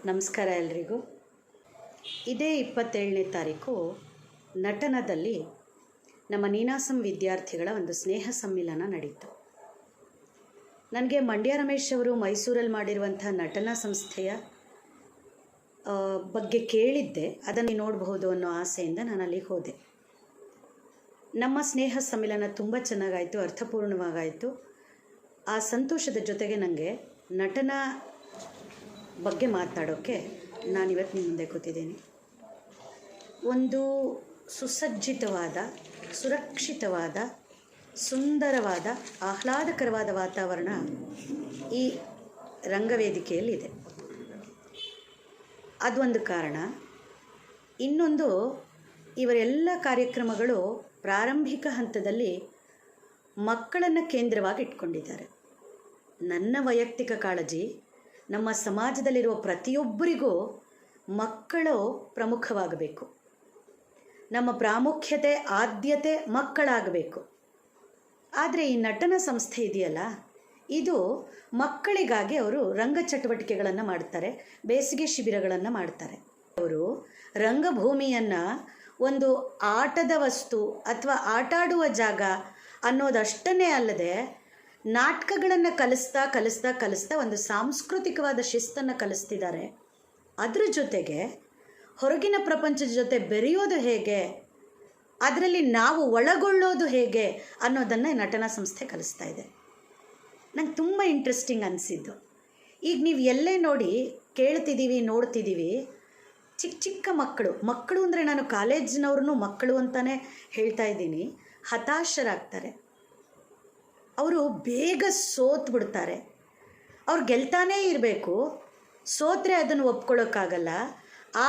ನಮಸ್ಕಾರ ಎಲ್ರಿಗೂ. ಇದೇ 27ನೇ ತಾರೀಕು ನಟನದಲ್ಲಿ ನಮ್ಮ ನೀನಾಸಂ ವಿದ್ಯಾರ್ಥಿಗಳ ಒಂದು ಸ್ನೇಹ ಸಮ್ಮಿಲನ ನಡೀತು. ನನಗೆ ಮಂಡ್ಯ ರಮೇಶ್ ಅವರು ಮೈಸೂರಲ್ಲಿ ಮಾಡಿರುವಂಥ ನಟನಾ ಸಂಸ್ಥೆಯ ಬಗ್ಗೆ ಕೇಳಿದ್ದೆ, ಅದನ್ನು ನೋಡಬಹುದು ಅನ್ನೋ ಆಸೆಯಿಂದ ನಾನು ಅಲ್ಲಿಗೆ ಹೋದೆ. ನಮ್ಮ ಸ್ನೇಹ ಸಮ್ಮಿಲನ ತುಂಬ ಚೆನ್ನಾಗಾಯಿತು, ಅರ್ಥಪೂರ್ಣವಾಗಾಯಿತು. ಆ ಸಂತೋಷದ ಜೊತೆಗೆ ನನಗೆ ನಟನ ಬಗ್ಗೆ ಮಾತಾಡೋಕ್ಕೆ ನಾನಿವತ್ತು ನಿಮ್ಮ ಮುಂದೆ ಕೂತಿದ್ದೀನಿ. ಒಂದು ಸುಸಜ್ಜಿತವಾದ, ಸುರಕ್ಷಿತವಾದ, ಸುಂದರವಾದ, ಆಹ್ಲಾದಕರವಾದ ವಾತಾವರಣ ಈ ರಂಗವೇದಿಕೆಯಲ್ಲಿದೆ. ಅದೊಂದು ಕಾರಣ. ಇನ್ನೊಂದು, ಇವರೆಲ್ಲ ಕಾರ್ಯಕ್ರಮಗಳು ಪ್ರಾರಂಭಿಕ ಹಂತದಲ್ಲಿ ಮಕ್ಕಳನ್ನು ಕೇಂದ್ರವಾಗಿ ಇಟ್ಕೊಂಡಿದ್ದಾರೆ. ನನ್ನ ವೈಯಕ್ತಿಕ ಕಾಳಜಿ, ನಮ್ಮ ಸಮಾಜದಲ್ಲಿರುವ ಪ್ರತಿಯೊಬ್ಬರಿಗೂ ಮಕ್ಕಳು ಪ್ರಮುಖವಾಗಬೇಕು. ನಮ್ಮ ಪ್ರಾಮುಖ್ಯತೆ, ಆದ್ಯತೆ ಮಕ್ಕಳಾಗಬೇಕು. ಆದರೆ ಈ ನಟನ ಸಂಸ್ಥೆ ಇದೆಯಲ್ಲ, ಇದು ಮಕ್ಕಳಿಗಾಗಿ ಅವರು ರಂಗ ಚಟುವಟಿಕೆಗಳನ್ನು ಮಾಡ್ತಾರೆ, ಬೇಸಿಗೆ ಶಿಬಿರಗಳನ್ನು ಮಾಡ್ತಾರೆ. ಅವರು ರಂಗಭೂಮಿಯನ್ನು ಒಂದು ಆಟದ ವಸ್ತು ಅಥವಾ ಆಟಾಡುವ ಜಾಗ ಅನ್ನೋದಷ್ಟೇ ಅಲ್ಲದೆ ನಾಟಕಗಳನ್ನು ಕಲಿಸ್ತಾ ಒಂದು ಸಾಂಸ್ಕೃತಿಕವಾದ ಶಿಸ್ತನ್ನು ಕಲಿಸ್ತಿದ್ದಾರೆ. ಅದರ ಜೊತೆಗೆ ಹೊರಗಿನ ಪ್ರಪಂಚದ ಜೊತೆ ಬೆರೆಯೋದು ಹೇಗೆ, ಅದರಲ್ಲಿ ನಾವು ಒಳಗೊಳ್ಳೋದು ಹೇಗೆ ಅನ್ನೋದನ್ನು ನಟನಾ ಸಂಸ್ಥೆ ಕಲಿಸ್ತಾ ಇದೆ. ನಂಗೆ ತುಂಬ ಇಂಟ್ರೆಸ್ಟಿಂಗ್ ಅನಿಸಿದ್ದು. ಈಗ ನೀವು ಎಲ್ಲೇ ನೋಡಿ ಕೇಳ್ತಿದ್ದೀವಿ, ನೋಡ್ತಿದ್ದೀವಿ, ಚಿಕ್ಕ ಚಿಕ್ಕ ಮಕ್ಕಳು ಅಂದರೆ ನಾನು ಕಾಲೇಜಿನವ್ರನ್ನೂ ಮಕ್ಕಳು ಅಂತಲೇ ಹೇಳ್ತಾ ಇದ್ದೀನಿ, ಹತಾಶರಾಗ್ತಾರೆ. ಅವರು ಬೇಗ ಸೋತು ಬಿಡ್ತಾರೆ. ಅವ್ರು ಗೆಲ್ತಾನೇ ಇರಬೇಕು, ಸೋತ್ರೆ ಅದನ್ನು ಒಪ್ಕೊಳ್ಳೋಕ್ಕಾಗಲ್ಲ.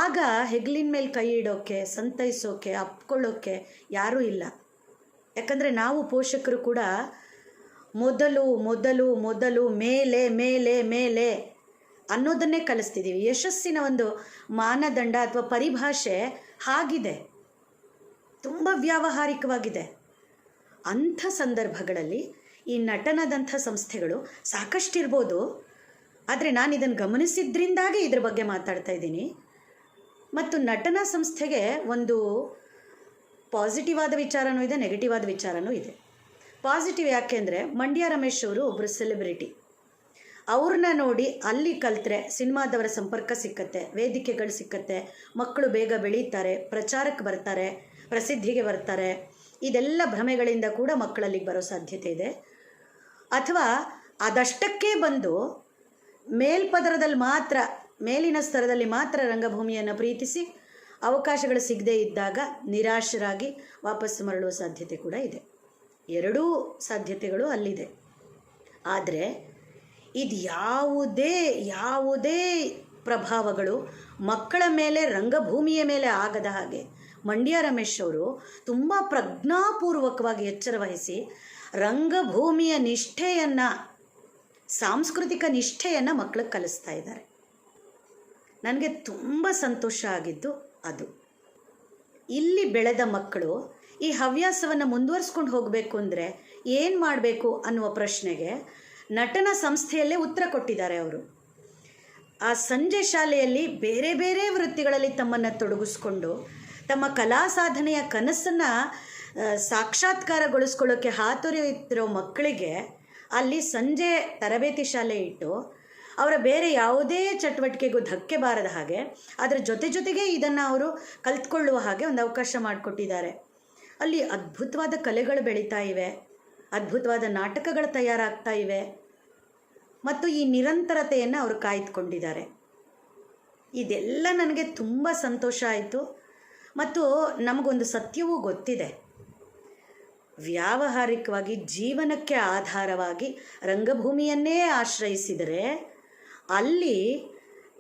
ಆಗ ಹೆಗ್ಲಿನ ಮೇಲೆ ಕೈ ಇಡೋಕ್ಕೆ, ಸಂತೈಸೋಕ್ಕೆ, ಅಪ್ಕೊಳ್ಳೋಕ್ಕೆ ಯಾರೂ ಇಲ್ಲ. ಯಾಕಂದರೆ ನಾವು ಪೋಷಕರು ಕೂಡ ಮೊದಲು ಮೊದಲು ಮೊದಲು ಮೇಲೆ ಮೇಲೆ ಮೇಲೆ ಅನ್ನೋದನ್ನೇ ಕಲಿಸ್ತಿದ್ದೀವಿ. ಯಶಸ್ಸಿನ ಒಂದು ಮಾನದಂಡ ಅಥವಾ ಪರಿಭಾಷೆ ಹಾಗಿದೆ, ತುಂಬ ವ್ಯಾವಹಾರಿಕವಾಗಿದೆ. ಅಂಥ ಸಂದರ್ಭಗಳಲ್ಲಿ ಈ ನಟನದಂಥ ಸಂಸ್ಥೆಗಳು ಸಾಕಷ್ಟಿರ್ಬೋದು. ಆದರೆ ನಾನು ಇದನ್ನು ಗಮನಿಸಿದ್ರಿಂದಾಗಿ ಇದ್ರ ಬಗ್ಗೆ ಮಾತಾಡ್ತಾ ಇದ್ದೀನಿ. ಮತ್ತು ನಟನಾ ಸಂಸ್ಥೆಗೆ ಒಂದು ಪಾಸಿಟಿವ್ ಆದ ವಿಚಾರನೂ ಇದೆ, ನೆಗೆಟಿವ್ ಆದ ವಿಚಾರನೂ ಇದೆ. ಪಾಸಿಟಿವ್ ಯಾಕೆಂದರೆ ಮಂಡ್ಯ ರಮೇಶ್ ಅವರು ಒಬ್ಬರು ಸೆಲೆಬ್ರಿಟಿ. ಅವ್ರನ್ನ ನೋಡಿ ಅಲ್ಲಿ ಕಲಿತ್ರೆ ಸಿನಿಮಾದವರ ಸಂಪರ್ಕ ಸಿಕ್ಕತ್ತೆ, ವೇದಿಕೆಗಳು ಸಿಕ್ಕತ್ತೆ, ಮಕ್ಕಳು ಬೇಗ ಬೆಳೀತಾರೆ, ಪ್ರಚಾರಕ್ಕೆ ಬರ್ತಾರೆ, ಪ್ರಸಿದ್ಧಿಗೆ ಬರ್ತಾರೆ. ಇದೆಲ್ಲ ಭ್ರಮೆಗಳಿಂದ ಕೂಡ ಮಕ್ಕಳಲ್ಲಿಗೆ ಬರೋ ಸಾಧ್ಯತೆ ಇದೆ. ಅಥವಾ ಅದಷ್ಟಕ್ಕೆ ಬಂದು ಮೇಲ್ಪದರದಲ್ಲಿ ಮಾತ್ರ, ಮೇಲಿನ ಸ್ತರದಲ್ಲಿ ಮಾತ್ರ ರಂಗಭೂಮಿಯನ್ನು ಪ್ರೀತಿಸಿ ಅವಕಾಶಗಳು ಸಿಗದೇ ಇದ್ದಾಗ ನಿರಾಶರಾಗಿ ವಾಪಸ್ಸು ಮರಳುವ ಸಾಧ್ಯತೆ ಕೂಡ ಇದೆ. ಎರಡೂ ಸಾಧ್ಯತೆಗಳು ಅಲ್ಲಿದೆ. ಆದರೆ ಇದು ಯಾವುದೇ ಪ್ರಭಾವಗಳು ಮಕ್ಕಳ ಮೇಲೆ, ರಂಗಭೂಮಿಯ ಮೇಲೆ ಆಗದ ಹಾಗೆ ಮಂಡ್ಯ ರಮೇಶ್ ಅವರು ತುಂಬ ಪ್ರಜ್ಞಾಪೂರ್ವಕವಾಗಿ ಎಚ್ಚರ ವಹಿಸಿ ರಂಗಭೂಮಿಯ ನಿಷ್ಠೆಯನ್ನು, ಸಾಂಸ್ಕೃತಿಕ ನಿಷ್ಠೆಯನ್ನು ಮಕ್ಕಳಿಗೆ ಕಲಿಸ್ತಾ ಇದ್ದಾರೆ. ನನಗೆ ತುಂಬ ಸಂತೋಷ ಆಗಿದ್ದು ಅದು. ಇಲ್ಲಿ ಬೆಳೆದ ಮಕ್ಕಳು ಈ ಹವ್ಯಾಸವನ್ನು ಮುಂದುವರಿಸ್ಕೊಂಡು ಹೋಗಬೇಕು ಅಂದರೆ ಏನು ಮಾಡಬೇಕು ಅನ್ನುವ ಪ್ರಶ್ನೆಗೆ ನಟನ ಸಂಸ್ಥೆಯಲ್ಲೇ ಉತ್ತರ ಕೊಟ್ಟಿದ್ದಾರೆ ಅವರು. ಆ ಸಂಜೆ ಶಾಲೆಯಲ್ಲಿ ಬೇರೆ ಬೇರೆ ವೃತ್ತಿಗಳಲ್ಲಿ ತಮ್ಮನ್ನು ತೊಡಗಿಸ್ಕೊಂಡು ತಮ್ಮ ಕಲಾ ಸಾಧನೆಯ ಕನಸನ್ನು ಸಾಕ್ಷಾತ್ಕಾರಗೊಳಿಸ್ಕೊಳ್ಳೋಕ್ಕೆ ಹಾತೊರೆಯುತ್ತಿರೋ ಮಕ್ಕಳಿಗೆ ಅಲ್ಲಿ ಸಂಜೆ ತರಬೇತಿ ಶಾಲೆ ಇಟ್ಟು ಅವರ ಬೇರೆ ಯಾವುದೇ ಚಟುವಟಿಕೆಗೂ ಧಕ್ಕೆ ಬಾರದ ಹಾಗೆ, ಅದರ ಜೊತೆಗೆ ಇದನ್ನು ಅವರು ಕಲ್ತ್ಕೊಳ್ಳುವ ಹಾಗೆ ಒಂದು ಅವಕಾಶ ಮಾಡಿಕೊಟ್ಟಿದ್ದಾರೆ. ಅಲ್ಲಿ ಅದ್ಭುತವಾದ ಕಲೆಗಳು ಬೆಳೀತಾ ಇವೆ, ಅದ್ಭುತವಾದ ನಾಟಕಗಳು ತಯಾರಾಗ್ತಾ ಇವೆ ಮತ್ತು ಈ ನಿರಂತರತೆಯನ್ನು ಅವರು ಕಾಯ್ದುಕೊಂಡಿದ್ದಾರೆ. ಇದೆಲ್ಲ ನನಗೆ ತುಂಬ ಸಂತೋಷ ಆಯಿತು. ಮತ್ತು ನಮಗೊಂದು ಸತ್ಯವೂ ಗೊತ್ತಿದೆ, ವ್ಯಾವಹಾರಿಕವಾಗಿ ಜೀವನಕ್ಕೆ ಆಧಾರವಾಗಿ ರಂಗಭೂಮಿಯನ್ನೇ ಆಶ್ರಯಿಸಿದರೆ ಅಲ್ಲಿ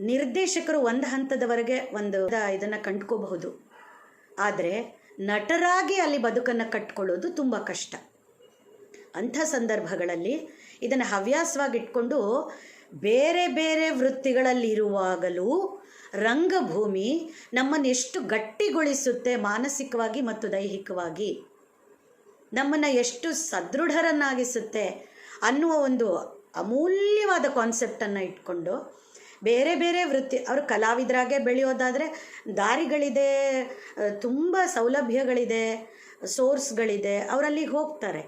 ನಿರ್ದೇಶಕರು ಒಂದು ಹಂತದವರೆಗೆ ಇದನ್ನು ಕಂಡುಕೋಬಹುದು. ಆದರೆ ನಟರಾಗಿ ಅಲ್ಲಿ ಬದುಕನ್ನು ಕಟ್ಕೊಳ್ಳೋದು ತುಂಬ ಕಷ್ಟ. ಅಂಥ ಸಂದರ್ಭಗಳಲ್ಲಿ ಇದನ್ನು ಹವ್ಯಾಸವಾಗಿಟ್ಕೊಂಡು ಬೇರೆ ಬೇರೆ ವೃತ್ತಿಗಳಲ್ಲಿರುವಾಗಲೂ ರಂಗಭೂಮಿ ನಮ್ಮನ್ನು ಎಷ್ಟು ಗಟ್ಟಿಗೊಳಿಸುತ್ತೆ ಮಾನಸಿಕವಾಗಿ ಮತ್ತು ದೈಹಿಕವಾಗಿ, ನಮ್ಮನ್ನು ಎಷ್ಟು ಸದೃಢರನ್ನಾಗಿಸುತ್ತೆ ಅನ್ನುವ ಒಂದು ಅಮೂಲ್ಯವಾದ ಕಾನ್ಸೆಪ್ಟನ್ನು ಇಟ್ಕೊಂಡು ಬೇರೆ ಬೇರೆ ವೃತ್ತಿ, ಅವರು ಕಲಾವಿದರಾಗೆ ಬೆಳೆಯೋದಾದರೆ ದಾರಿಗಳಿದೆ, ತುಂಬ ಸೌಲಭ್ಯಗಳಿದೆ, ಸೋರ್ಸ್ಗಳಿದೆ, ಅವರಲ್ಲಿಗೆ ಹೋಗ್ತಾರೆ.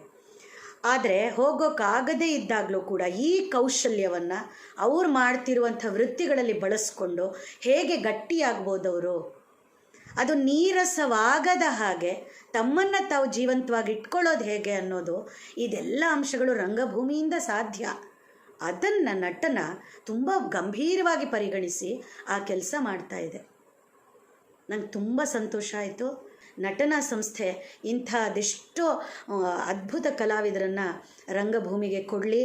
ಆದರೆ ಹೋಗೋಕ್ಕಾಗದೇ ಇದ್ದಾಗಲೂ ಕೂಡ ಈ ಕೌಶಲ್ಯವನ್ನು ಅವ್ರು ಮಾಡ್ತಿರುವಂಥ ವೃತ್ತಿಗಳಲ್ಲಿ ಬಳಸ್ಕೊಂಡು ಹೇಗೆ ಗಟ್ಟಿಯಾಗ್ಬೋದು ಅವರು, ಅದು ನೀರಸವಾಗದ ಹಾಗೆ ತಮ್ಮನ್ನು ತಾವು ಜೀವಂತವಾಗಿ ಇಟ್ಕೊಳ್ಳೋದು ಹೇಗೆ ಅನ್ನೋದು, ಇದೆಲ್ಲ ಅಂಶಗಳು ರಂಗಭೂಮಿಯಿಂದ ಸಾಧ್ಯ. ಅದನ್ನು ನಟನ ತುಂಬ ಗಂಭೀರವಾಗಿ ಪರಿಗಣಿಸಿ ಆ ಕೆಲಸ ಮಾಡ್ತಾ ಇದೆ. ನಂಗೆ ತುಂಬ ಸಂತೋಷ ಆಯಿತು. ನಟನಾ ಸಂಸ್ಥೆ ಇಂಥ ಅದೆಷ್ಟೋ ಅದ್ಭುತ ಕಲಾವಿದರನ್ನು ರಂಗಭೂಮಿಗೆ ಕೊಡಲಿ.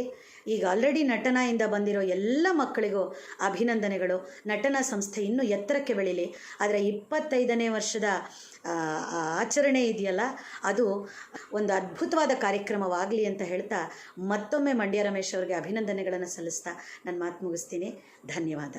ಈಗ ಆಲ್ರೆಡಿ ನಟನೆಯಿಂದ ಬಂದಿರೋ ಎಲ್ಲ ಮಕ್ಕಳಿಗೂ ಅಭಿನಂದನೆಗಳು. ನಟನಾ ಸಂಸ್ಥೆ ಇನ್ನೂ ಎತ್ತರಕ್ಕೆ ಬೆಳೀಲಿ. ಆದರೆ 25ನೇ ವರ್ಷದ ಆಚರಣೆ ಇದೆಯಲ್ಲ, ಅದು ಒಂದು ಅದ್ಭುತವಾದ ಕಾರ್ಯಕ್ರಮವಾಗಲಿ ಅಂತ ಹೇಳ್ತಾ ಮತ್ತೊಮ್ಮೆ ಮಂಡ್ಯ ರಮೇಶ್ ಅವರಿಗೆ ಅಭಿನಂದನೆಗಳನ್ನು ಸಲ್ಲಿಸ್ತಾ ನನ್ನ ಮಾತು ಮುಗಿಸ್ತೀನಿ. ಧನ್ಯವಾದ.